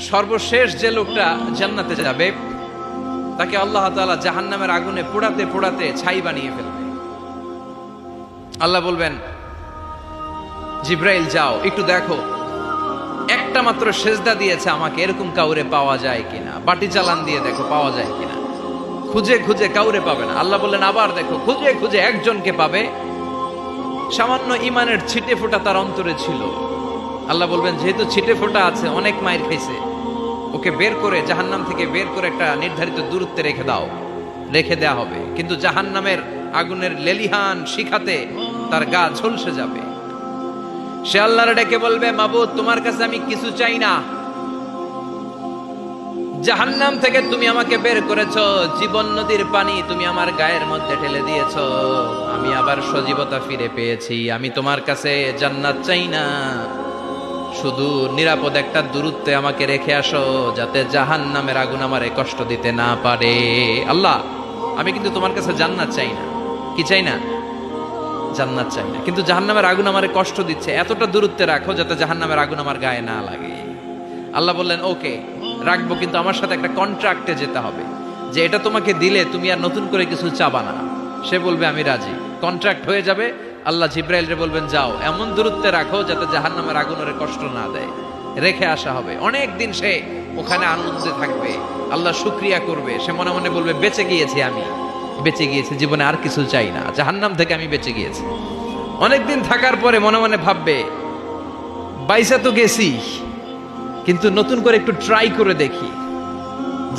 সর্বশেষ যে লোকটা জান্নাতে যাবে তাকে আল্লাহ তাআলা জাহান্নামের আগুনে পোড়াতে পোড়াতে ছাই বানিয়ে ফেলবে। আল্লাহ বলবেন, জিব্রাইল যাও একটু দেখো, একটা মাত্র সেজদা দিয়েছে আমাকে, এরকম কাউরে পাওয়া যায় কিনা। বাটি চালান দিয়ে দেখো পাওয়া যায় কিনা। খুঁজে খুঁজে কাউরে পাবে না। আল্লাহ বললেন আবার দেখো, খুঁজে খুঁজে একজনকে পাবে, সামান্য ইমানের ছিটে ফোঁটা তার অন্তরে ছিল। আল্লাহ বলবেন, যেহেতু ছিটে ফোঁটা আছে, অনেক মায়ের খাইছে, ওকে বের করে জাহান্নাম থেকে বের করে একটা নির্ধারিত দূরত্বে রেখে দাও। রেখে দেয়া হবে, কিন্তু জাহান্নামের আগুনের লেলিহান শিখাতে তার গা ঝলসে যাবে। সে আল্লাহর ডেকে বলবে, মাবুদ তোমার কাছে আমি কিছু চাই না, জাহান্নাম থেকে তুমি আমাকে বের করেছো, জীবন নদীর পানি তুমি আমার গায়ের মধ্যে ঢেলে দিয়েছো, আমি আবার সজীবতা ফিরে পেয়েছি। আমি তোমার কাছে জান্নাত চাই না, শুধু নিরাপদ একটা দূরত্বে আমাকে রেখে আসো, যাতে জাহান্নামের আগুন আমারে কষ্ট দিতে না পারে। আল্লাহ, আমি কিন্তু তোমার কাছে জান্নাত চাই না। কি চাই না? জান্নাত চাই না, কিন্তু জাহান্নামের আগুন আমারে কষ্ট দিচ্ছে, এতটা দূরত্বে রাখো যাতে জাহান্নামের আগুন আমার গায়ে না লাগে। আল্লাহ বললেন, ওকে রাখবো, কিন্তু আমার সাথে একটা কন্ট্রাক্টে যেতে হবে, যে এটা তোমাকে দিলে তুমি আর নতুন করে কিছু চাবা না। সে বলবে আমি রাজি, কন্ট্রাক্ট হয়ে যাবে। আল্লাহ জিব্রাইলরে বলবেন, যাও এমন দূরত্বে রাখো যাতে জাহান্নামের আগুন ওরে কষ্ট না দেয়। রেখে আসা হবে, অনেক দিন সে ওখানে আনন্দে থাকবে, আল্লাহ শুকরিয়া করবে। সে মনে মনে বলবে, বেঁচে গিয়েছি, আমি বেঁচে গিয়েছি, জীবনে আর কিছু চাই না, জাহান্নাম থেকে আমি বেঁচে গিয়েছি। অনেকদিন থাকার পরে মনে মনে ভাববে, বাইসা তো গেছি, কিন্তু নতুন করে একটু ট্রাই করে দেখি,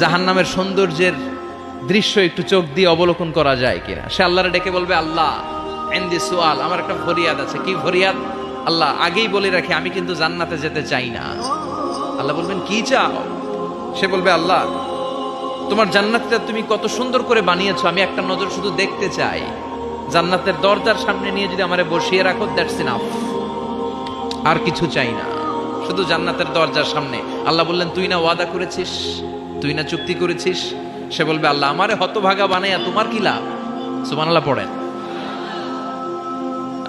জাহান্নামের সৌন্দর্যের দৃশ্য একটু চোখ দিয়ে অবলোকন করা যায় কিনা। সে আল্লাহরে ডেকে বলবে, আল্লাহ ইনদি সুআল, আমার একটা ফরিয়াদ আছে। কি ফরিয়াদ? আল্লাহ আগেই বলে রাখি, আমি কিন্তু জান্নাতে যেতে চাই না। আল্লাহ বলবেন, কি চাও? সে বলবে, আল্লাহ তোমার জান্নাতটা তুমি কত সুন্দর করে বানিয়েছো, আমি একটা নজর শুধু দেখতে চাই। জান্নাতের দরজার সামনে নিয়ে যদি আমারে বসিয়ে রাখো, দ্যাটস ইনাফ, আর কিছু চাই না, শুধু জান্নাতের দরজার সামনে। আল্লাহ বললেন, তুই না ওয়াদা করেছিস, তুই না চুক্তি করেছিস। সে বলবে, আল্লাহ আমারে হতভাগা বানাইয়া তোমার কি লাভ? সুবহানাল্লাহ পড়েন।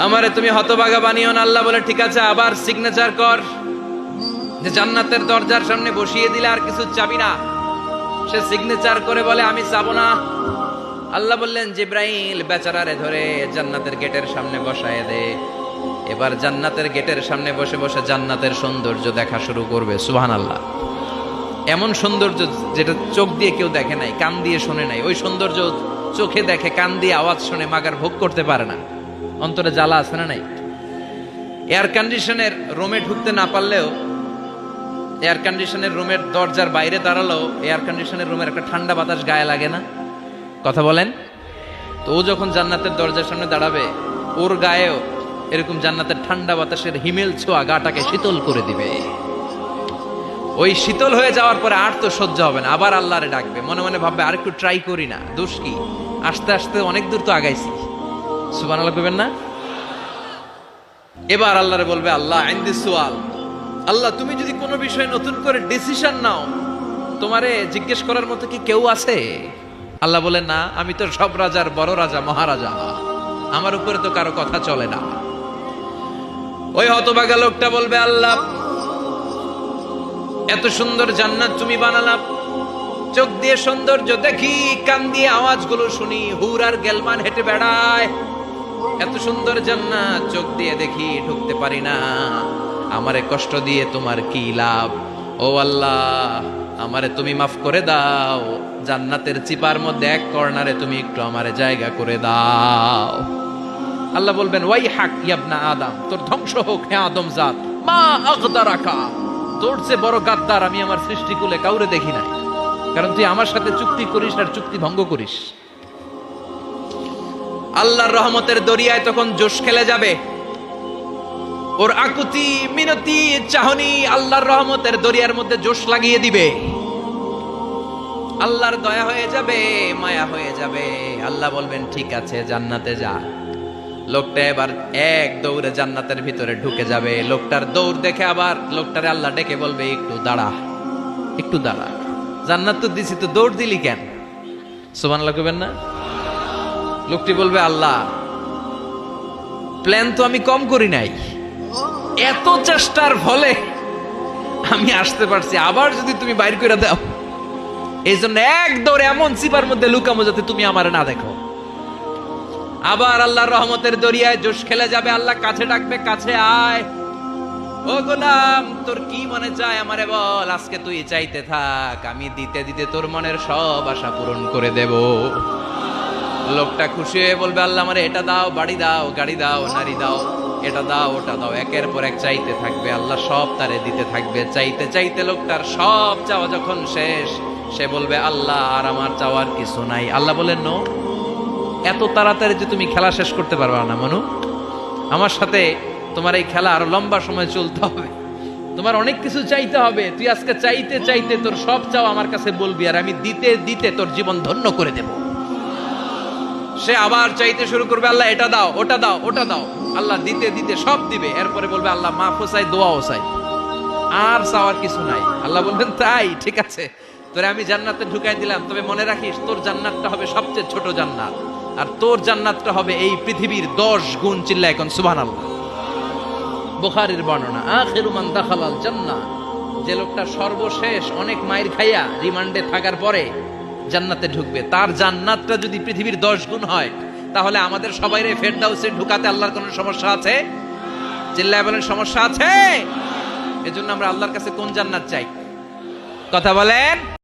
আমারে তুমি হতভাগা বানিও না। আল্লাহ বলে, ঠিক আছে, আবার সিগনেচার কর যে জান্নাতের দরজার সামনে বসিয়ে দিলে আর কিছু চাবি না। সে সিগনেচার করে বলে, আমি চাবো না। আল্লাহ বললেন, জিব্রাইল বেচারারে ধরে জান্নাতের গেটের সামনে বসায় দে। এবার জান্নাতের গেটের সামনে বসে বসে জান্নাতের সৌন্দর্য দেখা শুরু করবে। সুবহানাল্লাহ। এমন সৌন্দর্য যেটা চোখ দিয়ে কেউ দেখে নাই, কান দিয়ে শোনে নাই। ওই সৌন্দর্য চোখে দেখে, কান দিয়ে আওয়াজ শুনে মাগার ভোগ করতে পারে না। অন্তরে জ্বালা আছে না নাই? এয়ার কন্ডিশনের রুমে ঢুকতে না পারলেও, এয়ার কন্ডিশনের রুমের দরজার বাইরে দাঁড়ালো, এয়ার কন্ডিশনের রুমের একটা ঠান্ডা বাতাস গায়ে লাগে না? কথা বলেন তো। ও যখন জান্নাতের দরজার সামনে দাঁড়াবে, ওর গায়েও এরকম জান্নাতের ঠান্ডা বাতাসের হিমেল ছোঁয়া গাটাকে শীতল করে দিবে। ওই শীতল হয়ে যাওয়ার পরে আর তো সহ্য হবে না, আবার আল্লাহরে ডাকবে। মনে মনে ভাববে, আর একটু ট্রাই করি না, দোষ কি, আস্তে আস্তে অনেক দূর তো আগাইছি। সুবহানাল্লাহ কইবেন না? এবার আল্লাহরে বলবে, আল্লাহ ইনদি সুআল, আল্লাহ তুমি যদি কোনো বিষয়ে নতুন করে ডিসিশন নাও, তোমারে জিজ্ঞেস করার মতো কি কেউ আছে? আল্লাহ বলে, না, আমি তো সব রাজার বড় রাজা, মহারাজা, আমার উপরে তো কারো কথা চলে না। ওই হতভাগা লোকটা বলবে, আল্লাহ এত সুন্দর জান্নাত তুমি বানালা, চোখ দিয়ে সৌন্দর্য দেখি, কান দিয়ে আওয়াজগুলো শুনি, হুর আর গেলমান হেঁটে বেড়ায়, এত সুন্দর জান্নাত চোখ দিয়ে দেখি, ঢুকতে পারি না, আমারে কষ্ট দিয়ে তোমার কি লাভ? ও আল্লাহ, আমারে তুমি মাফ করে দাও, জান্নাতের চিপার মধ্যে এক কর্নারে তুমি একটু আমারে জায়গা করে দাও। আল্লাহ বলবেন, ওয়াই হাক ইয়াবনা আদম, তোর ধ্বংস হোক হে আদম জাত, মা আগদারাকা, তোর চেয়ে বড় গাদ্দার আমি আমার সৃষ্টিকুলে কাউরে দেখি নাই, কারণ তুই আমার সাথে চুক্তি করিস আর চুক্তি ভঙ্গ করিস। আল্লাহর রহমতের দরিয়ায় তখন জোশ খেলে যাবে। ওর আকুতি মিনতি চাহনি আল্লাহর রহমতের দরিয়ার মধ্যে জোশ লাগিয়ে দিবে। আল্লাহর দয়া হয়ে যাবে, মায়া হয়ে যাবে। আল্লাহ বলবেন, ঠিক আছে, জান্নাতে যা। লোকটা এবার এক দৌড়ে জান্নাতের ভিতরে ঢুকে যাবে। লোকটার দৌড় দেখে আবার লোকটারে আল্লাহ ডেকে বলবে, একটু দাঁড়া, একটু দাঁড়া, জান্নাত তো দিছি, তো দৌড় দিলি কেন? সুবহানাল্লাহ কইবেন না? লোকটি বলবে, আল্লাহ প্ল্যান তো আমি কম করি নাই, এত চেষ্টার ফলে আমি আসতে পারছি, আবার যদি তুমি বাইর করে দাও, এই জন্য এক দৌড়ে এমন চিপার মধ্যে লুকামো যাতে তুমি আমার না দেখো। আবার আল্লাহর রহমতের দরিয়ায় জোশ খেলে যাবে, আল্লাহ কাছে ডাকবে, কাছে আয়, ও গোলাম তোর কি মনে চায় আমারে বল, আজকে তুই চাইতে থাক, আমি দিতে দিতে তোর মনের সব আশা পূরণ করে দেব। লোকটা খুশি হয়ে বলবে, আল্লাহ আমারে এটা দাও, বাড়ি দাও, গাড়ি দাও, নারী দাও, এটা দাও, ওটা দাও, একের পর এক চাইতে থাকবে, আল্লাহ সব তারে দিতে থাকবে। চাইতে চাইতে লোকটার সব চাওয়া যখন শেষ, সে বলবে, আল্লাহ আর আমার চাওয়ার কিছু নাই। আল্লাহ বলেন, নো, এত তাড়াতাড়ি যে তুমি খেলা শেষ করতে পারবা না মানু, আমার সাথে তোমার এই খেলা আরো লম্বা সময় চলতে হবে, তোমার অনেক কিছু চাইতে হবে। তুই আজকে চাইতে চাইতে তোর সব চাও আমার কাছে বলবি, আর আমি দিতে দিতে তোর জীবন ধন্য করে দেব। সে আবার চাইতে শুরু করবে, আল্লাহ এটা দাও, ওটা দাও, ওটা দাও, আল্লাহ দিতে দিতে সব দিবে। এরপরে বলবে, আল্লাহ মাফও চাই, দোয়াও চাই, আর চাওয়ার কিছু নাই। আল্লাহ বলবেন, তাই ঠিক আছে, তোরে আমি জান্নাতে ঢুকাই দিলাম, তবে মনে রাখিস তোর জান্নাতটা হবে সবচেয়ে ছোট জান্নাত, আর তোর জান্নাতটা হবে এই পৃথিবীর 10 গুণ। চিল্লা এখন সুবহানাল্লাহ। বুখারীর বর্ণনা, আখিরু মান দাখালাল জান্নাহ, যে লোকটা সর্বশেষ অনেক মাইর খাইয়া রিমান্ডে থাকার পরে জান্নাতে ঢুকবে, তার জান্নাতটা যদি পৃথিবীর 10 গুণ হয়, তাহলে আমাদের সবাইরে ফেরদাউসে ঢুকাতে আল্লাহর কোনো সমস্যা আছে? চিল্লায় বলেন, সমস্যা আছে? এজন্য আমরা আল্লাহর কাছে কোন জান্নাত চাই? কথা বলেন।